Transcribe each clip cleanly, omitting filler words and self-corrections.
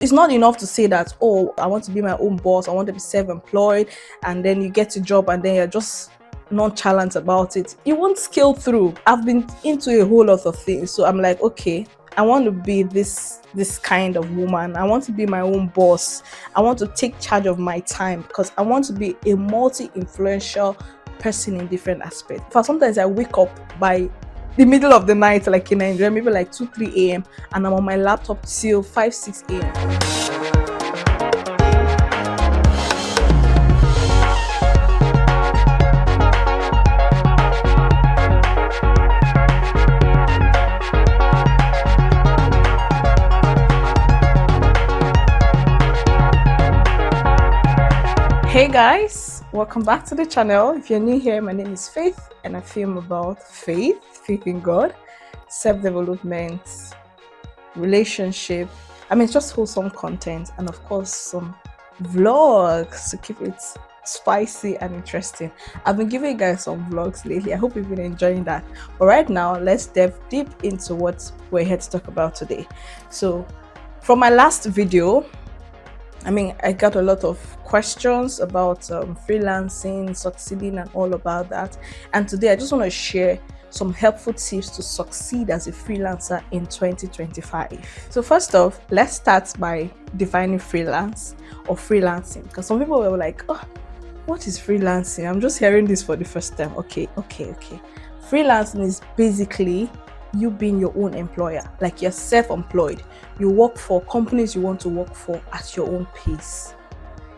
It's not enough to say that, oh, I want to be my own boss, I want to be self-employed, and then you get a job and then you're just nonchalant about it. You won't scale through. I've been into a whole lot of things, so I'm like, okay, I want to be this kind of woman. I want to be my own boss. I want to take charge of my time because I want to be a multi-influential person in different aspects. For sometimes I wake up by the middle of the night, like in Nigeria, maybe like 2, 3 a.m., and I'm on my laptop till 5, 6 a.m. Hey guys, welcome back to the channel. If you're new here, my name is Faith and I film about faith in God, self-development, relationship. It's just wholesome content and of course some vlogs to keep it spicy and interesting. I've been giving you guys some vlogs lately. I hope you've been enjoying that. But right now, let's dive deep into what we're here to talk about today. So from my last video, I got a lot of questions about freelancing, succeeding, and all about that. And today I just want to share some helpful tips to succeed as a freelancer in 2025. So first off, let's start by defining freelance or freelancing, because some people were like, oh, what is freelancing? I'm just hearing this for the first time. Okay. Freelancing is basically you being your own employer, like you're self-employed. You work for companies you want to work for at your own pace.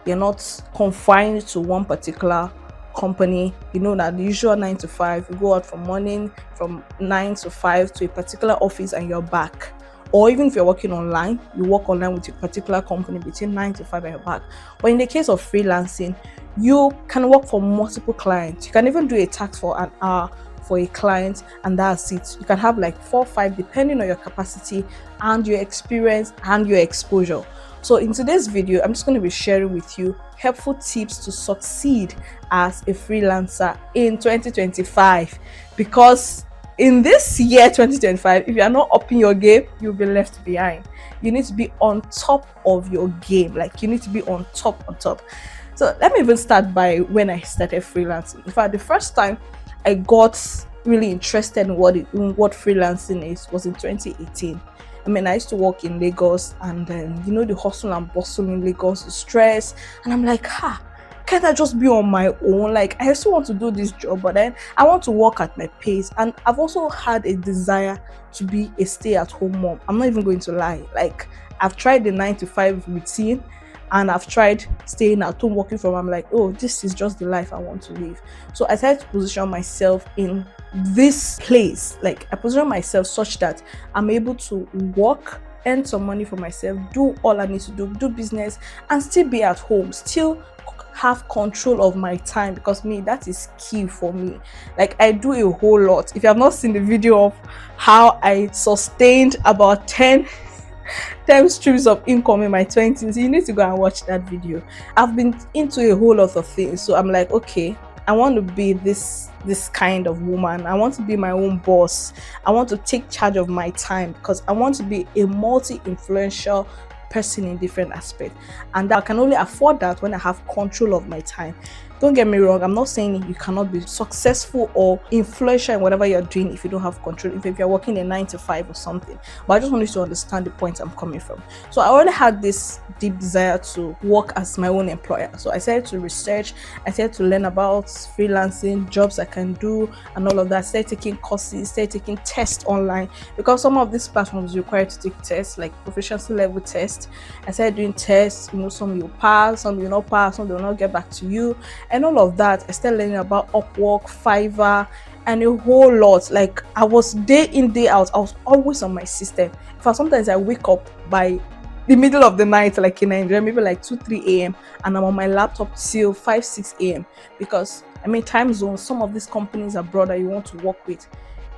You're not confined to one particular company. You know that the usual 9 to 5, you go out from morning from 9 to 5 to a particular office and you're back. Or even if you're working online, you work online with a particular company between 9 to 5 and you're back. But in the case of freelancing, you can work for multiple clients. You can even do a task for an hour for a client and that's it. You can have like 4 or 5 depending on your capacity and your experience and your exposure. So in today's video, I'm just going to be sharing with you helpful tips to succeed as a freelancer in 2025, because in this year 2025, if you are not upping your game, you'll be left behind. You need to be on top of your game. Like you need to be on top. So let me even start by when I started freelancing. In fact, the first time I got really interested in what freelancing is was in 2018. I used to work in Lagos, and the hustle and bustle in Lagos, the stress, and I'm like, can't I just be on my own? Like I still want to do this job, but then I want to work at my pace. And I've also had a desire to be a stay-at-home mom. I'm not even going to lie. Like I've tried the 9 to 5 routine, and I've tried staying at home working from. I'm like, oh, this is just the life I want to live. So I started to position myself in this place. Like I position myself such that I'm able to work, earn some money for myself, do all I need to do business, and still be at home, still have control of my time, because that is key for me. Like I do a whole lot. If you have not seen the video of how I sustained about 10 streams of income in my 20s, you need to go and watch that video. I've been into a whole lot of things, so I'm like, okay, I want to be this kind of woman. I want to be my own boss. I want to take charge of my time because I want to be a multi-influential person in different aspects, and I can only afford that when I have control of my time. Don't get me wrong, I'm not saying you cannot be successful or influential in whatever you're doing if you don't have control, if you're working a 9 to 5 or something. But I just want you to understand the point I'm coming from. So I already had this deep desire to work as my own employer. So I started to research, I started to learn about freelancing, jobs I can do, and all of that. I started taking courses, started taking tests online, because some of these platforms require to take tests, like proficiency level tests. I started doing tests, some you'll pass, some you'll not pass, some they'll not get back to you. And all of that, I started learning about Upwork, Fiverr, and a whole lot. Like I was day in, day out. I was always on my system. In fact, sometimes I wake up by the middle of the night, like in Nigeria, maybe like 2, 3 a.m., and I'm on my laptop till 5, 6 a.m. because time zones. Some of these companies abroad that you want to work with,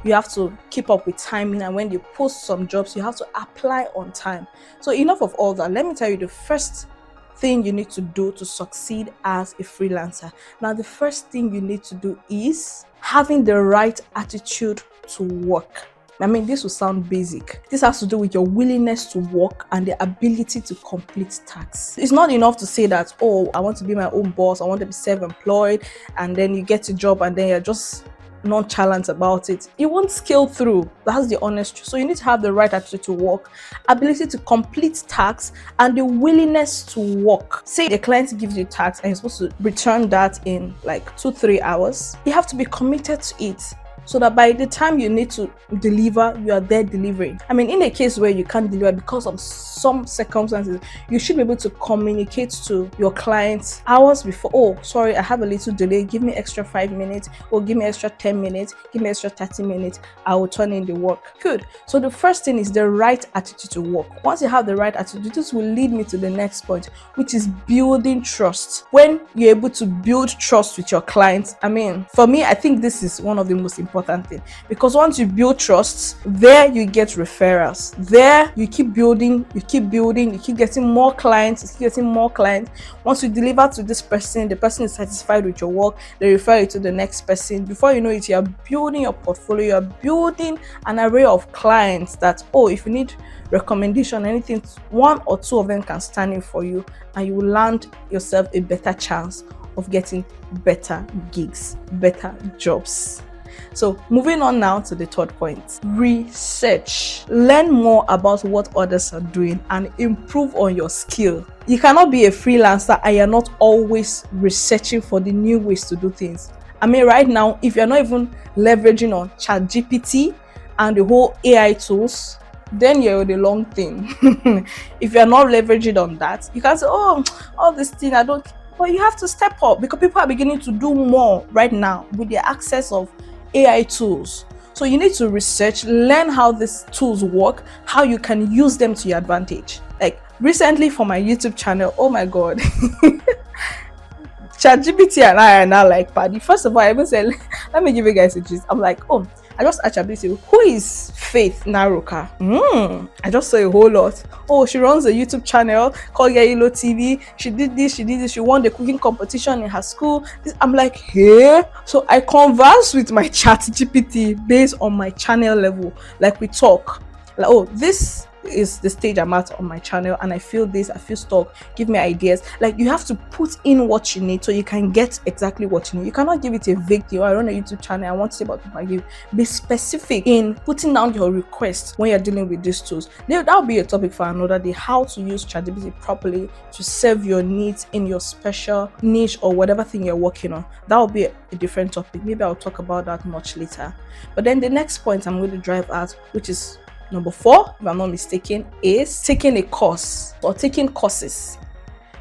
you have to keep up with timing, and when they post some jobs, you have to apply on time. So enough of all that. Let me tell you the first thing you need to do to succeed as a freelancer. Now, the first thing you need to do is having the right attitude to work. I mean, this will sound basic. This has to do with your willingness to work and the ability to complete tasks. It's not enough to say that, oh, I want to be my own boss, I want to be self-employed, and then you get a job and then you're just nonchalant about it. You won't scale through. That's the honest truth. So you need to have the right attitude to work, ability to complete tasks, and the willingness to work. Say the client gives you tasks and you're supposed to return that in like 2-3 hours. You have to be committed to it, so that by the time you need to deliver, you are there delivering. I mean, in a case where you can't deliver because of some circumstances, you should be able to communicate to your clients hours before. Oh, sorry, I have a little delay. Give me extra 5 minutes, or give me extra 10 minutes, give me extra 30 minutes. I will turn in the work. Good. So the first thing is the right attitude to work. Once you have the right attitude, this will lead me to the next point, which is building trust. When you're able to build trust with your clients, I mean, for me, I think this is one of the most important thing, because once you build trust, there you get referrals. There you keep building, you keep getting more clients, Once you deliver to this person, the person is satisfied with your work, they refer you to the next person. Before you know it, you are building your portfolio, you are building an array of clients that, oh, if you need recommendation, anything, one or two of them can stand in for you, and you will land yourself a better chance of getting better gigs, better jobs. So moving on now to the third point, research. Learn more about what others are doing and improve on your skill. You cannot be a freelancer and you're not always researching for the new ways to do things. I mean, right now, if you're not even leveraging on ChatGPT and the whole AI tools, then you're on the long thing. If you're not leveraging on that, you can say, oh, all this thing, I don't. But you have to step up, because people are beginning to do more right now with the access of AI tools. So you need to research, learn how these tools work, how you can use them to your advantage. Like recently for my YouTube channel, oh my God, ChatGPT and I are now like party. First of all, I even said, let me give you guys a gist. I'm like, oh, I just asked ChatGPT, who is Faith Naruka? I just saw a whole lot. Oh, she runs a YouTube channel called Yellow TV. She did this, she won the cooking competition in her school. I'm like, hey. So I converse with my ChatGPT based on my channel level. Like we talk. Like, oh, this is the stage I'm at on my channel, and I feel this, I feel stuck, give me ideas. Like, you have to put in what you need so you can get exactly what you need. You cannot give it a vague thing. I run a YouTube channel, I want to see about what I give. Be specific in putting down your request when you're dealing with these tools. That'll be a topic for another day, how to use ChatGPT properly to serve your needs in your special niche or whatever thing you're working on. That will be a different topic. Maybe I'll talk about that much later. But then the next point I'm going to drive at, which is number 4, if I'm not mistaken, is taking a course or taking courses.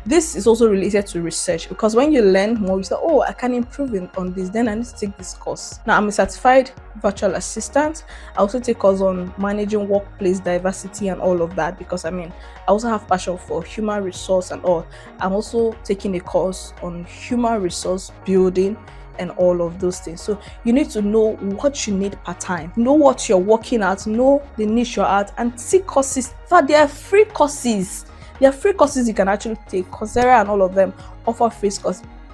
This is also related to research, because when you learn more, you say, oh, I can improve on this, then I need to take this course. Now, I'm a certified virtual assistant. I also take course on managing workplace diversity and all of that, because I mean, I also have passion for human resource and all. I'm also taking a course on human resource building and all of those things. So you need to know what you need per time, know what you're working at, know the niche you're at, and seek courses. In fact, there are free courses. There are free courses you can actually take. Coursera and all of them offer free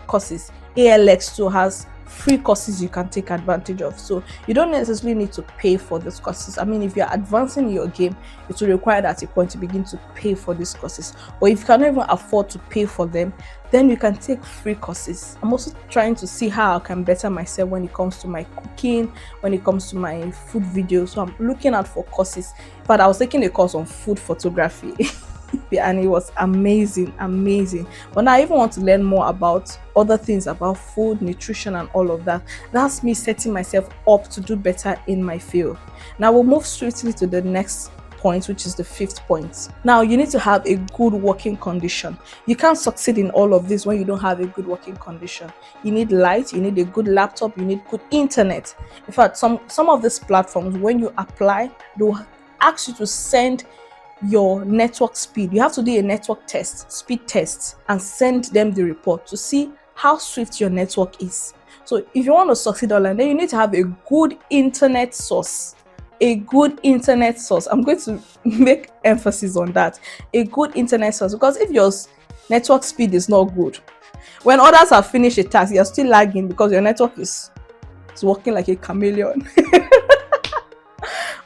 courses. ALX too has free courses you can take advantage of. So you don't necessarily need to pay for these courses. I mean, if you're advancing in your game, it will require that at a point to begin to pay for these courses. But if you cannot even afford to pay for them, then you can take free courses. I'm also trying to see how I can better myself when it comes to my cooking, when it comes to my food videos. So I'm looking out for courses. But I was taking a course on food photography. And it was amazing. But now I even want to learn more about other things about food, nutrition, and all of that. That's me setting myself up to do better in my field. Now we'll move swiftly to the next point, which is the 5th point. Now you need to have a good working condition. You can't succeed in all of this when you don't have a good working condition. You need light, you need a good laptop, you need good internet. In fact, some of these platforms, when you apply, they'll ask you to send your network speed. You have to do a network test, speed test, and send them the report to see how swift your network is. So if you want to succeed online, then you need to have a good internet source. A good internet source. I'm going to make emphasis on that. A good internet source, because if your network speed is not good, when others have finished a task, you're still lagging because your network is working like a chameleon.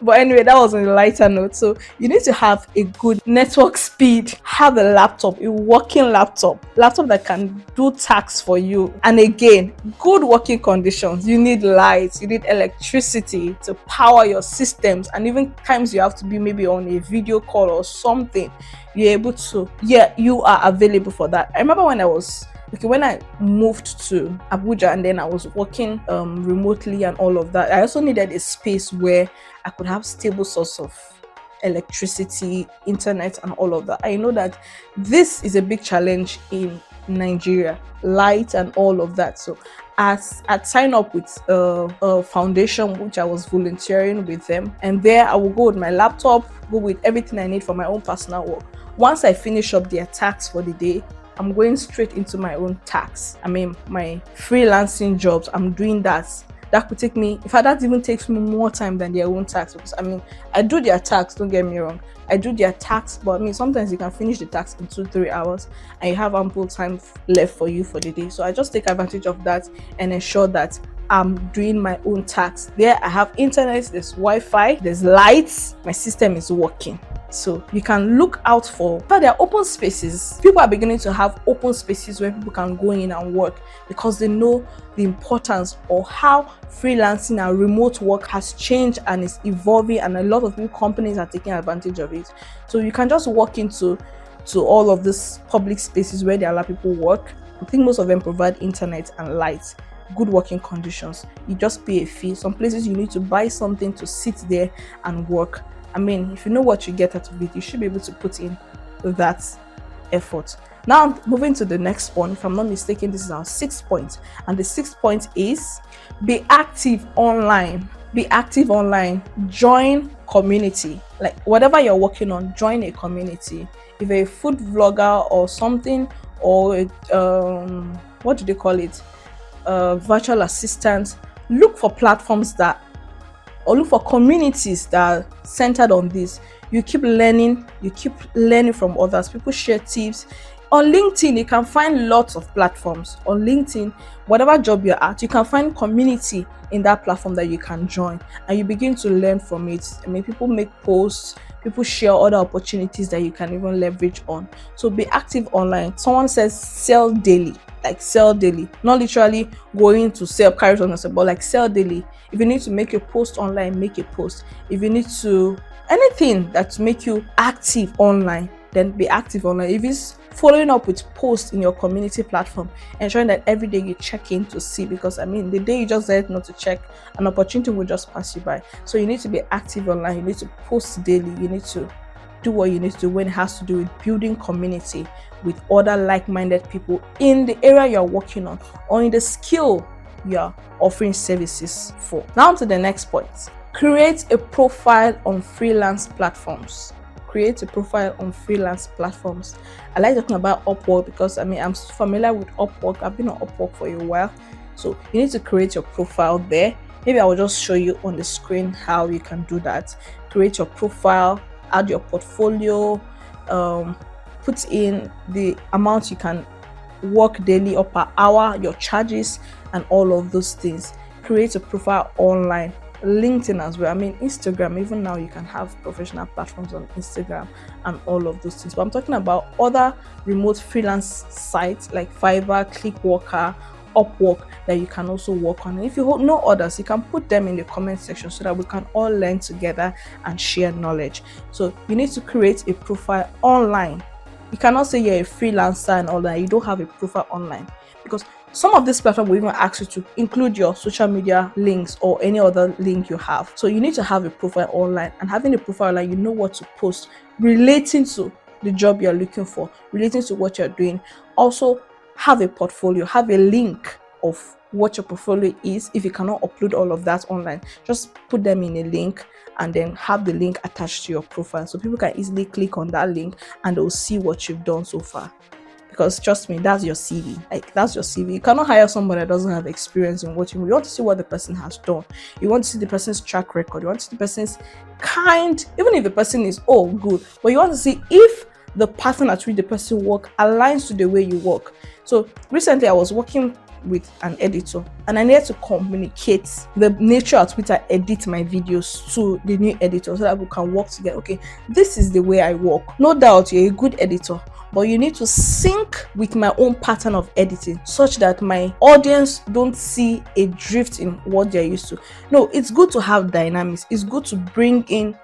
But anyway, that was on a lighter note. So you need to have a good network speed, have a laptop, a working laptop that can do tasks for you. And again, good working conditions. You need lights, you need electricity to power your systems, and even times you have to be maybe on a video call or something, you're able to, yeah, you are available for that. I remember when I moved to Abuja and then I was working remotely and all of that, I also needed a space where I could have stable source of electricity, internet, and all of that. I know that this is a big challenge in Nigeria, light and all of that. So as I'd sign up with a foundation which I was volunteering with them, and there I will go with my laptop, go with everything I need for my own personal work. Once I finish up their tasks for the day, I'm going straight into my own tasks. I mean, my freelancing jobs, I'm doing that. That could take me, in fact, that even takes me more time than their own tasks. Because I mean, I do their tasks, don't get me wrong. I do their tasks, but I mean, sometimes you can finish the task in 2-3 hours and you have ample time left for you for the day. So I just take advantage of that and ensure that I'm doing my own tasks. There I have internet, there's Wi-Fi, there's lights, my system is working. So you can look out for, but there are open spaces. People are beginning to have open spaces where people can go in and work because they know the importance or how freelancing and remote work has changed and is evolving, and a lot of new companies are taking advantage of it. So you can just walk into all of these public spaces where they allow people work. I think most of them provide internet and lights, good working conditions. You just pay a fee. Some places you need to buy something to sit there and work. I mean, if you know what you get out of it, you should be able to put in that effort. Now, moving to the next one, if I'm not mistaken, this is our 6th point. And the 6th point is be active online. Be active online. Join community. Like whatever you're working on, join a community. If you're a food vlogger or something, or what do they call it? Virtual assistant, look for platforms or look for communities that are centered on this. You keep learning from others. People share tips. On LinkedIn, you can find lots of platforms. On LinkedIn, whatever job you're at, you can find community in that platform that you can join, and you begin to learn from it. I mean, people make posts, people share other opportunities that you can even leverage on. So be active online. Someone says sell daily. Like sell daily, not literally going to sell carrots on yourself, but like sell daily. If you need to make a post online, make a post. If you need to anything that make you active online, then be active online. If it's following up with posts in your community platform, ensuring that every day you check in to see, because I mean, the day you just decide not to check, an opportunity will just pass you by. So you need to be active online. You need to post daily. You need to do what you need to do when it has to do with building community with other like-minded people in the area you're working on or in the skill you're offering services for. Now to the next point. Create a profile on freelance platforms. Create a profile on freelance platforms. I like talking about Upwork because I mean, I'm familiar with Upwork. I've been on Upwork for a while. So you need to create your profile there. Maybe I will just show you on the screen how you can do that. Create your profile, add your portfolio, put in the amount you can work daily or per hour, your charges, and all of those things. Create a profile online. LinkedIn as well. I mean, Instagram, even now you can have professional platforms on Instagram and all of those things. But I'm talking about other remote freelance sites like Fiverr, Clickworker, Upwork that you can also work on. And if you know others, you can put them in the comment section so that we can all learn together and share knowledge. So you need to create a profile online. You cannot say you're a freelancer and all that, you don't have a profile online, because some of this platform will even ask you to include your social media links or any other link you have. So you need to have a profile online, and having a profile online, you know what to post relating to the job you're looking for, relating to what you're doing. Also have a portfolio, have a link of what your portfolio is. If you cannot upload all of that online, just put them in a link and then have the link attached to your profile so people can easily click on that link and they'll see what you've done so far. Because trust me, that's your CV. Like, that's your CV. You cannot hire somebody that doesn't have experience in what you want to see what the person has done. You want to see the person's track record. You want to see the person's kind, even if the person is good, but you want to see if the pattern at which the person work aligns to the way you work. So recently I was working with an editor, and I needed to communicate the nature at which I edit my videos to the new editor so that we can work together. Okay, this is the way I work. No doubt you're a good editor, but you need to sync with my own pattern of editing such that my audience don't see a drift in what they're used to. No, it's good to have dynamics. It's good to bring in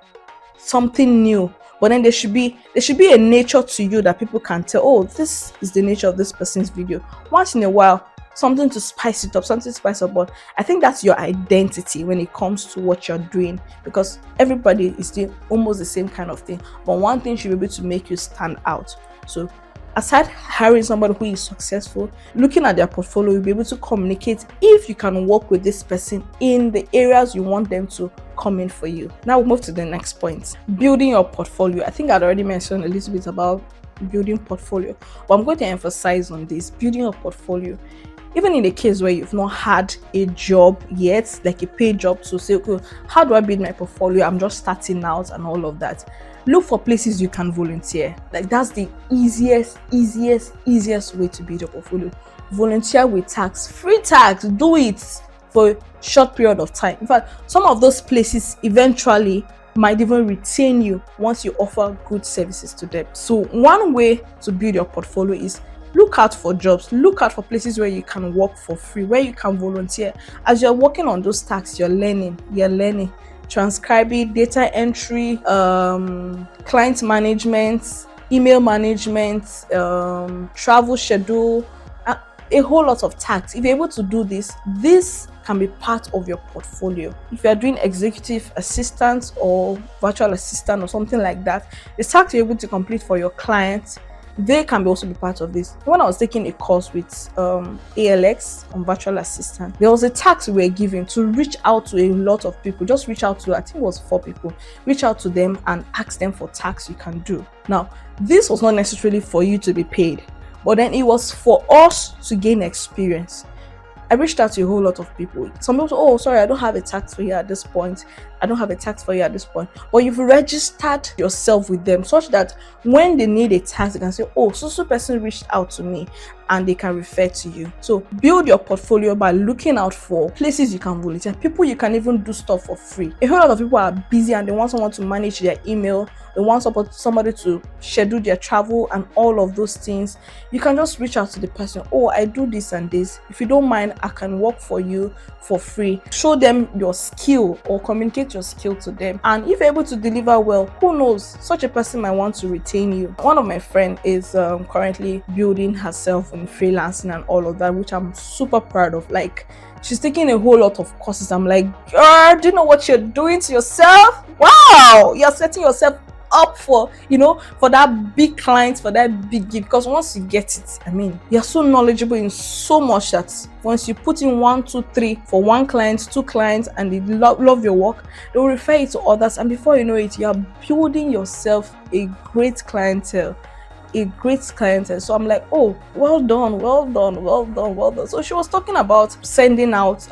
something new, but then there should be a nature to you that people can tell, oh, this is the nature of this person's video. Once in a while, something to spice it up, something to spice up. But I think that's your identity when it comes to what you're doing, because everybody is doing almost the same kind of thing, but one thing should be able to make you stand out. So aside hiring somebody who is successful, looking at their portfolio, you'll be able to communicate if you can work with this person in the areas you want them to come in for you. Now we'll move to the next point, building your portfolio. I think I'd already mentioned a little bit about building portfolio, but I'm going to emphasize on this, building your portfolio. Even in the case where you've not had a job yet, like a paid job, to say, okay, how do I build my portfolio? I'm just starting out and all of that. Look for places you can volunteer. Like, that's the easiest way to build your portfolio. Volunteer with tax, free tax, do it for a short period of time. In fact, some of those places eventually might even retain you once you offer good services to them. So one way to build your portfolio is look out for jobs, look out for places where you can work for free, where you can volunteer. As you're working on those tasks, you're learning transcribing, data entry, client management, email management, travel schedule, a whole lot of tasks. If you're able to do this can be part of your portfolio. If you're doing executive assistant or virtual assistant or something like that, the tasks you're able to complete for your clients, they can also be part of this. When I was taking a course with ALX on virtual assistant, there was a task we were given to reach out to a lot of people. Just reach out to, I think it was 4 people, reach out to them and ask them for tasks you can do. Now, this was not necessarily for you to be paid, but then it was for us to gain experience. I reached out to a whole lot of people. Some people say, oh, sorry, I don't have a tax for you at this point. But you've registered yourself with them such that when they need a tax, they can say, oh, so person reached out to me, and they can refer to you. So build your portfolio by looking out for places you can volunteer, people you can even do stuff for free. A whole lot of people are busy and they want someone to manage their email. They want somebody to schedule their travel and all of those things. You can just reach out to the person. Oh, I do this and this. If you don't mind, I can work for you for free. Show them your skill or communicate your skill to them. And if you're able to deliver well, who knows, such a person might want to retain you. One of my friends is currently building herself in freelancing and all of that, which I'm super proud of. Like, she's taking a whole lot of courses. I'm like, girl, do you know what you're doing to yourself? Wow, you're setting yourself up for that big client, for that big gig. Because once you get it, I mean, you're so knowledgeable in so much that once you put in 1, 2, 3 for one client, 2 clients, and they love your work, they'll refer it to others, and before you know it, you're building yourself a great clientele. So I'm like, oh, well done. So she was talking about sending out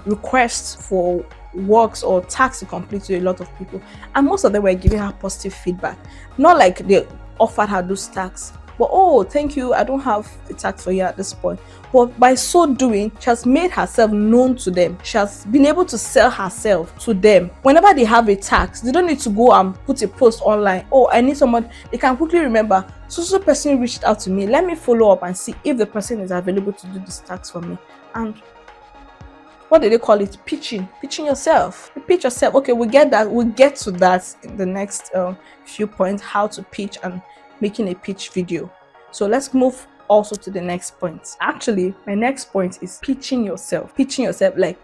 requests for works or tasks to complete to a lot of people, and most of them were giving her positive feedback. Not like they offered her those tasks, but oh, thank you, I don't have a task for you at this point. But by so doing, she has made herself known to them. She has been able to sell herself to them. Whenever they have a task, they don't need to go and put a post online. Oh, I need someone. They can quickly remember, so person reached out to me, let me follow up and see if the person is available to do this task for me. And what do they call it? Pitching yourself. You pitch yourself. Okay, we'll get to that in the next few points, how to pitch and making a pitch video. So let's move also to the next point. Actually, my next point is pitching yourself. Like,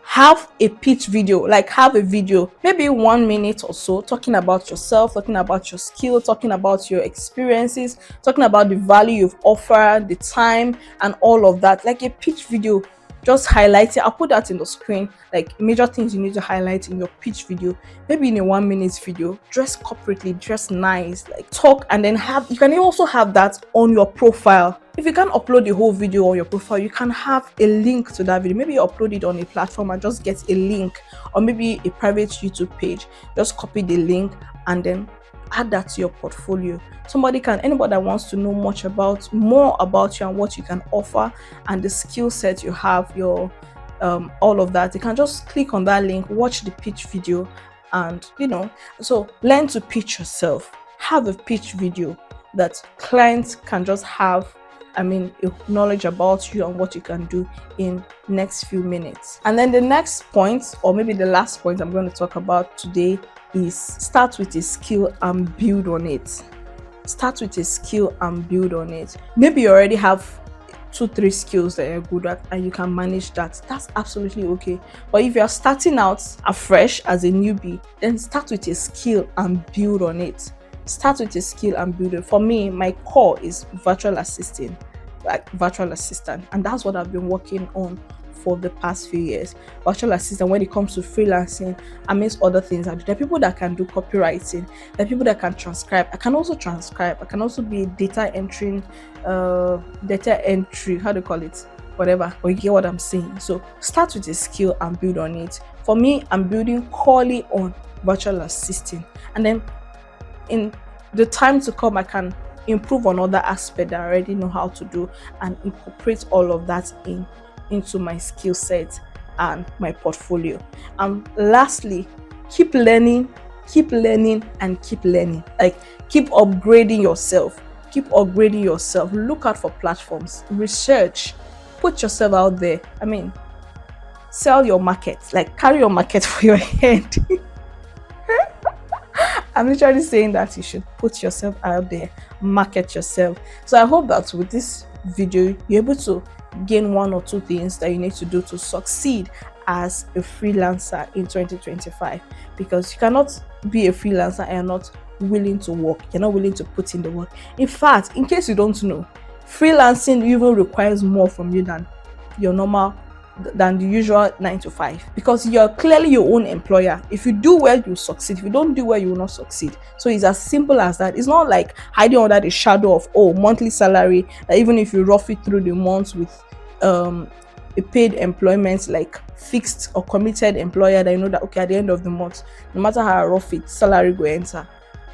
have a pitch video, like have a video, maybe 1 minute or so, talking about yourself, talking about your skill, talking about your experiences, talking about the value you've offered, the time, and all of that. Like a pitch video. Just highlight it. I'll put that in the screen, like major things you need to highlight in your pitch video. Maybe in a 1 minute video, dress corporately, dress nice, like talk, and then you can also have that on your profile. If you can't upload the whole video on your profile, you can have a link to that video. Maybe you upload it on a platform and just get a link, or maybe a private YouTube page. Just copy the link and then add that to your portfolio. Anybody that wants to know more about you and what you can offer and the skill set you have, your all of that, you can just click on that link, watch the pitch video, and so learn to pitch yourself. Have a pitch video that clients can just have, knowledge about you and what you can do in next few minutes. And then the next point, or maybe the last point I'm going to talk about today, is start with a skill and build on it. Start with a skill and build on it. Maybe you already have 2-3 skills that you're good at and you can manage that. That's absolutely okay. But if you're starting out afresh as a newbie, then start with a skill and build on it. Start with a skill and build it. For me, my core is virtual assistant, and that's what I've been working on for the past few years. Virtual assistant, when it comes to freelancing, amidst other things, there are people that can do copywriting, there are people that can transcribe. I can also transcribe. I can also be data entry, how do you call it? Whatever, but you get what I'm saying. So start with a skill and build on it. For me, I'm building wholly on virtual assisting, and then in the time to come, I can improve on other aspects that I already know how to do and incorporate all of that into my skill set and my portfolio. And lastly, keep learning, and keep learning. Like, keep upgrading yourself. Look out for platforms, research, put yourself out there. Sell your market, like carry your market for your head. I'm literally saying that you should put yourself out there, market yourself. So I hope that with this video, you're able to gain 1 or 2 things that you need to do to succeed as a freelancer in 2025. Because you cannot be a freelancer and you're not willing to work. You're not willing to put in the work. In fact, in case you don't know, freelancing even requires more from you than the usual 9 to 5, because you're clearly your own employer. If you do well, you succeed. If you don't do well, you will not succeed. So it's as simple as that. It's not like hiding under the shadow of monthly salary, that even if you rough it through the months with a paid employment, like fixed or committed employer, that you know that okay, at the end of the month, no matter how rough it, salary go enter.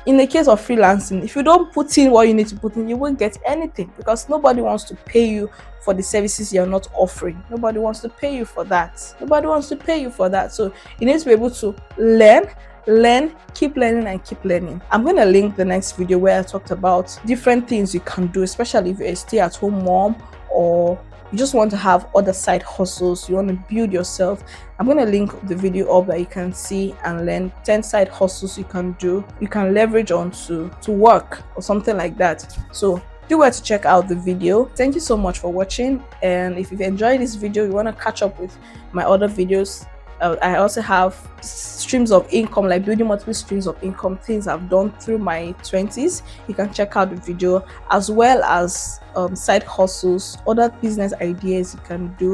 In the case of freelancing, if you don't put in what you need to put in, you won't get anything, because nobody wants to pay you for the services you're not offering. Nobody wants to pay you for that. So you need to be able to learn, keep learning, and keep learning. I'm going to link the next video where I talked about different things you can do, especially if you're a stay-at-home mom, or you just want to have other side hustles, you want to build yourself. I'm going to link the video up that you can see and learn 10 side hustles you can do, you can leverage on to work or something like that. So do well to check out the video. Thank you so much for watching, and if you've enjoyed this video, you want to catch up with my other videos, I also have streams of income, like building multiple streams of income, things I've done through my 20s. You can check out the video, as well as side hustles, other business ideas you can do.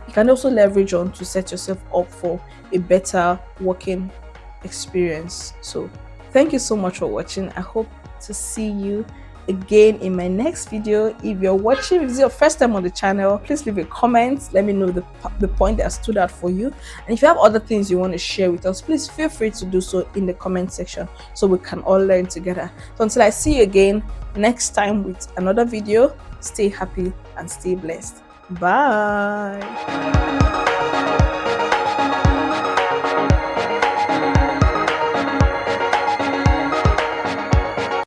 You can also leverage on to set yourself up for a better working experience. So thank you so much for watching. I hope to see you again in my next video. If you're watching, if this is your first time on the channel, please leave a comment. Let me know the point that stood out for you, and if you have other things you want to share with us, please feel free to do so in the comment section, so we can all learn together. So until I see you again next time with another video, stay happy and stay blessed. Bye.